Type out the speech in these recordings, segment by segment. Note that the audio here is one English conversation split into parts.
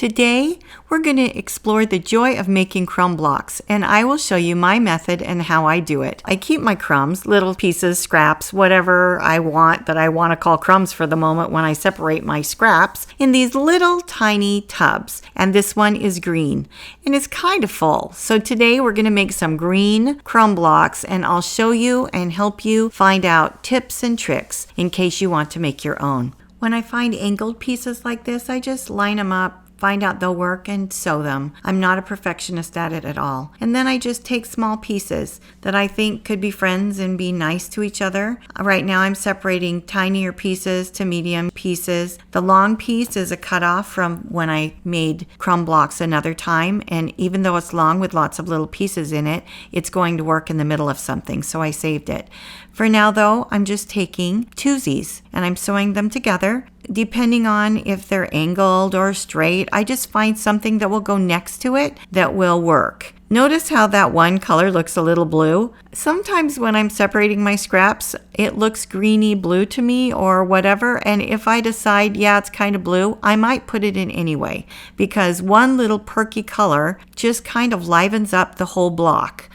Today, we're going to explore the joy of making crumb blocks, and I will show you my method and how I do it. I keep my crumbs, little pieces, scraps, whatever I want that I want to call crumbs for the moment when I separate my scraps, in these little tiny tubs. And this one is green, and it's kind of full. So today we're going to make some green crumb blocks, and I'll show you and help you find out tips and tricks in case you want to make your own. When I find angled pieces like this, I just line them up, find out they'll work, and sew them. I'm not a perfectionist at it at all. And then I just take small pieces that I think could be friends and be nice to each other. Right now I'm separating tinier pieces to medium pieces. The long piece is a cutoff from when I made crumb blocks another time, and even though it's long with lots of little pieces in it, it's going to work in the middle of something, so I saved it. For now though, I'm just taking twosies and I'm sewing them together. Depending on if they're angled or straight, I just find something that will go next to it that will work. Notice how that one color looks a little blue? Sometimes when I'm separating my scraps, it looks greeny blue to me or whatever, and if I decide, yeah, it's kind of blue, I might put it in anyway, because one little perky color just kind of livens up the whole block.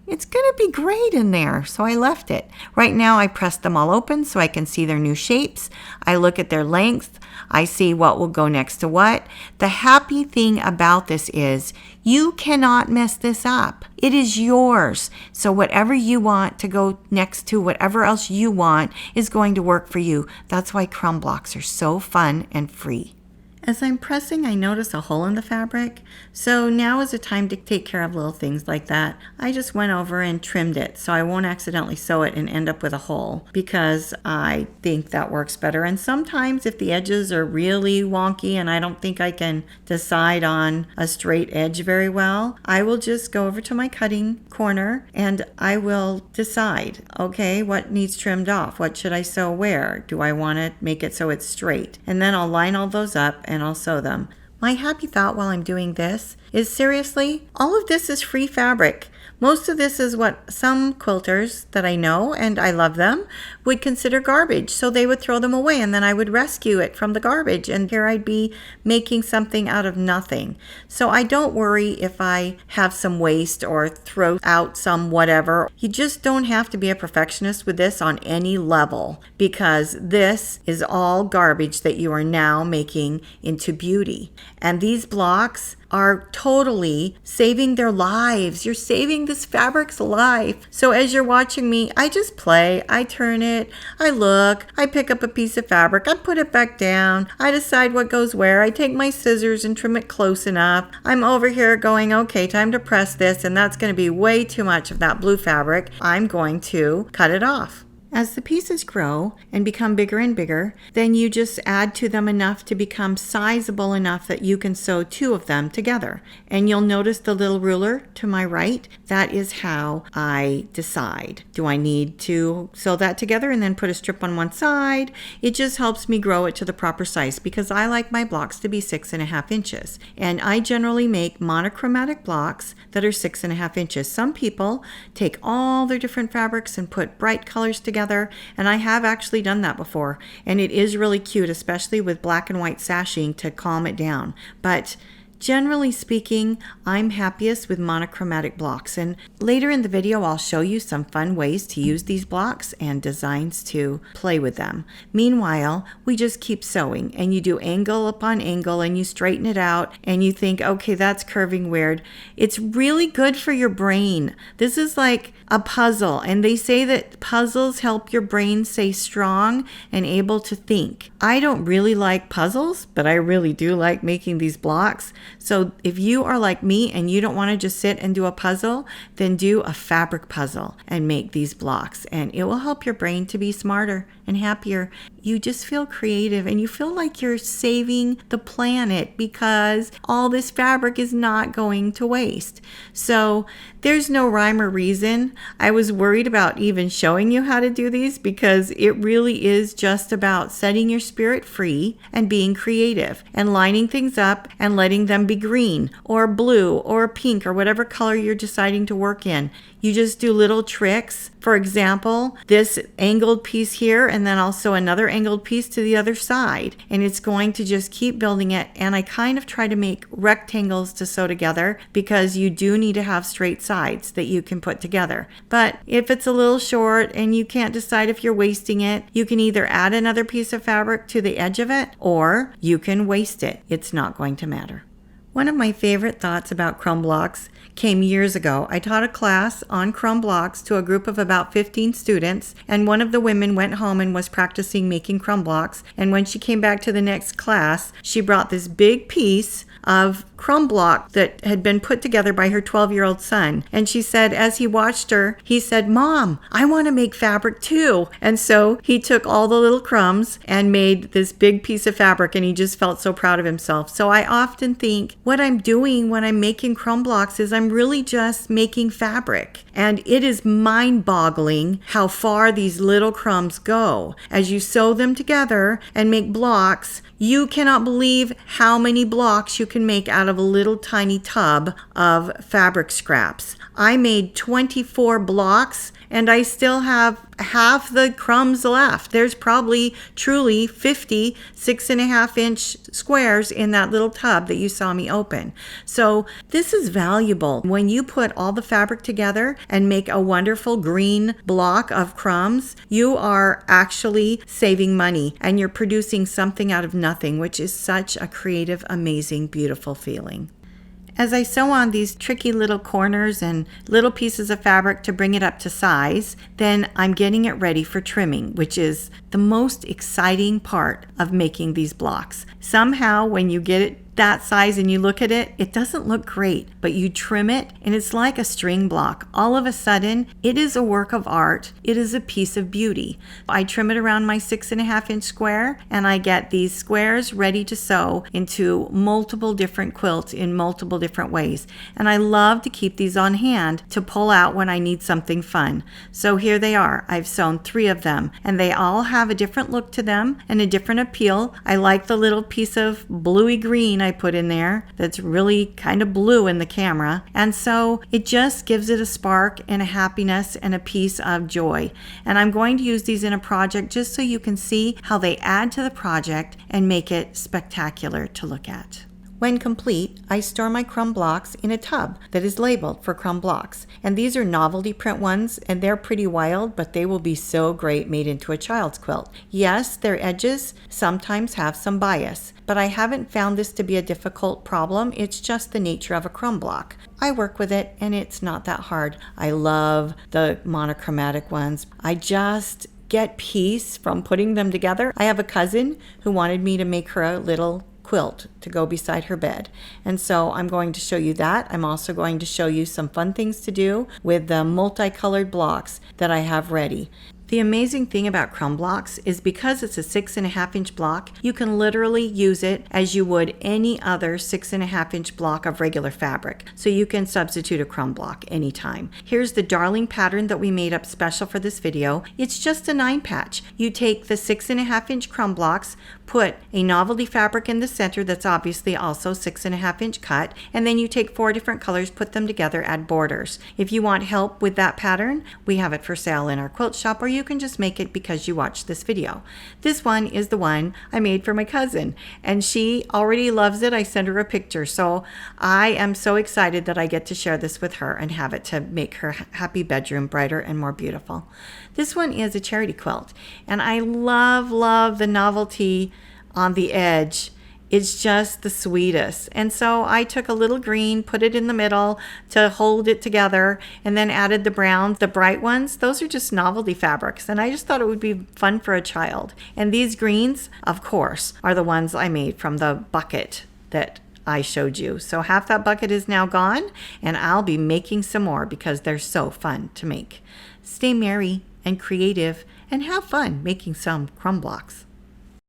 It's going to be great in there, so I left it. Right now I pressed them all open so I can see their new shapes. I look at their length. I see what will go next to what. The happy thing about this is you cannot mess this up. It is yours. So whatever you want to go next to, whatever else you want is going to work for you. That's why crumb blocks are so fun and free. As I'm pressing, I notice a hole in the fabric, so now is the time to take care of little things like that. I just went over and trimmed it so I won't accidentally sew it and end up with a hole, because I think that works better. And sometimes if the edges are really wonky and I don't think I can decide on a straight edge very well, I will just go over to my cutting corner and I will decide, okay, what needs trimmed off? What should I sew where? Do I want to make it so it's straight? And then I'll line all those up and I'll sew them. My happy thought while I'm doing this is, seriously, all of this is free fabric. Most of this is what some quilters that I know, and I love them, would consider garbage. So they would throw them away and then I would rescue it from the garbage, and here I'd be making something out of nothing. So I don't worry if I have some waste or throw out some whatever. You just don't have to be a perfectionist with this on any level, because this is all garbage that you are now making into beauty. And these blocks are totally saving their lives. You're saving this fabric's life. So as you're watching me, I just play. I turn it, I look, I pick up a piece of fabric, I put it back down, I decide what goes where, I take my scissors and trim it close enough. I'm over here going, okay, time to press this, and that's going to be way too much of that blue fabric. I'm going to cut it off. As the pieces grow and become bigger and bigger, then you just add to them enough to become sizable enough that you can sew two of them together. And you'll notice the little ruler to my right. That is how I decide. Do I need to sew that together and then put a strip on one side? It just helps me grow it to the proper size, because I like my blocks to be 6.5 inches. And I generally make monochromatic blocks that are 6.5 inches. Some people take all their different fabrics and put bright colors together. And I have actually done that before, and it is really cute, especially with black and white sashing to calm it down. But generally speaking, I'm happiest with monochromatic blocks, and later in the video I'll show you some fun ways to use these blocks and designs to play with them. Meanwhile, we just keep sewing, and you do angle upon angle and you straighten it out and you think, okay, that's curving weird. It's really good for your brain. This is like a puzzle, and they say that puzzles help your brain stay strong and able to think. I don't really like puzzles, but I really do like making these blocks. So if you are like me and you don't want to just sit and do a puzzle, then do a fabric puzzle and make these blocks, and it will help your brain to be smarter and happier. You just feel creative and you feel like you're saving the planet, because all this fabric is not going to waste. So there's no rhyme or reason. I was worried about even showing you how to do these, because it really is just about setting your spirit free and being creative and lining things up and letting them be green or blue or pink or whatever color you're deciding to work in. You just do little tricks. For example, this angled piece here and then also another angled piece to the other side. And it's going to just keep building it. And I kind of try to make rectangles to sew together because you do need to have straight sides that you can put together. But if it's a little short and you can't decide if you're wasting it, you can either add another piece of fabric to the edge of it or you can waste it. It's not going to matter. One of my favorite thoughts about Crumb Blocks came years ago. I taught a class on Crumb Blocks to a group of about 15 students, and one of the women went home and was practicing making Crumb Blocks, and when she came back to the next class, she brought this big piece of crumb block that had been put together by her 12-year-old son. And she said, as he watched her, he said, "Mom, I want to make fabric too." And so he took all the little crumbs and made this big piece of fabric, and he just felt so proud of himself. So I often think what I'm doing when I'm making crumb blocks is I'm really just making fabric. And it is mind-boggling how far these little crumbs go. As you sew them together and make blocks, you cannot believe how many blocks you can make out of a little tiny tub of fabric scraps. I made 24 blocks and I still have half the crumbs left. There's probably truly 50 6.5-inch squares in that little tub that you saw me open. So this is valuable. When you put all the fabric together and make a wonderful green block of crumbs, you are actually saving money and you're producing something out of nothing, which is such a creative, amazing, beautiful feeling. As I sew on these tricky little corners and little pieces of fabric to bring it up to size, then I'm getting it ready for trimming, which is the most exciting part of making these blocks. Somehow, when you get it that size and you look at it, it doesn't look great, but you trim it and it's like a string block. All of a sudden, it is a work of art. It is a piece of beauty. I trim it around my 6.5-inch square and I get these squares ready to sew into multiple different quilts in multiple different ways. And I love to keep these on hand to pull out when I need something fun. So here they are. I've sewn 3 of them and they all have a different look to them and a different appeal. I like the little piece of bluey green I put in there that's really kind of blue in the camera, and so it just gives it a spark and a happiness and a piece of joy. And I'm going to use these in a project just so you can see how they add to the project and make it spectacular to look at. When complete, I store my crumb blocks in a tub that is labeled for Crumb Blocks. And these are novelty print ones, and they're pretty wild, but they will be so great made into a child's quilt. Yes, their edges sometimes have some bias, but I haven't found this to be a difficult problem. It's just the nature of a crumb block. I work with it, and it's not that hard. I love the monochromatic ones. I just get peace from putting them together. I have a cousin who wanted me to make her a little quilt to go beside her bed. And so I'm going to show you that. I'm also going to show you some fun things to do with the multicolored blocks that I have ready. The amazing thing about Crumb Blocks is because it's a 6.5-inch block, you can literally use it as you would any other 6.5-inch block of regular fabric. So you can substitute a crumb block anytime. Here's the darling pattern that we made up special for this video. It's just a 9 patch. You take the 6.5-inch crumb blocks, put a novelty fabric in the center that's obviously also 6.5-inch cut, and then you take 4 different colors, put them together, add borders. If you want help with that pattern, we have it for sale in our quilt shop, or you can just make it because you watched this video. This one is the one I made for my cousin, and she already loves it. I sent her a picture, so I am so excited that I get to share this with her and have it to make her happy bedroom brighter and more beautiful. This one is a charity quilt, and I love the novelty on the edge. It's just the sweetest. And so I took a little green, put it in the middle to hold it together, and then added the browns, the bright ones. Those are just novelty fabrics, and I just thought it would be fun for a child. And these greens, of course, are the ones I made from the bucket that I showed you. So half that bucket is now gone, and I'll be making some more because they're so fun to make. Stay merry and creative and have fun making some crumb blocks.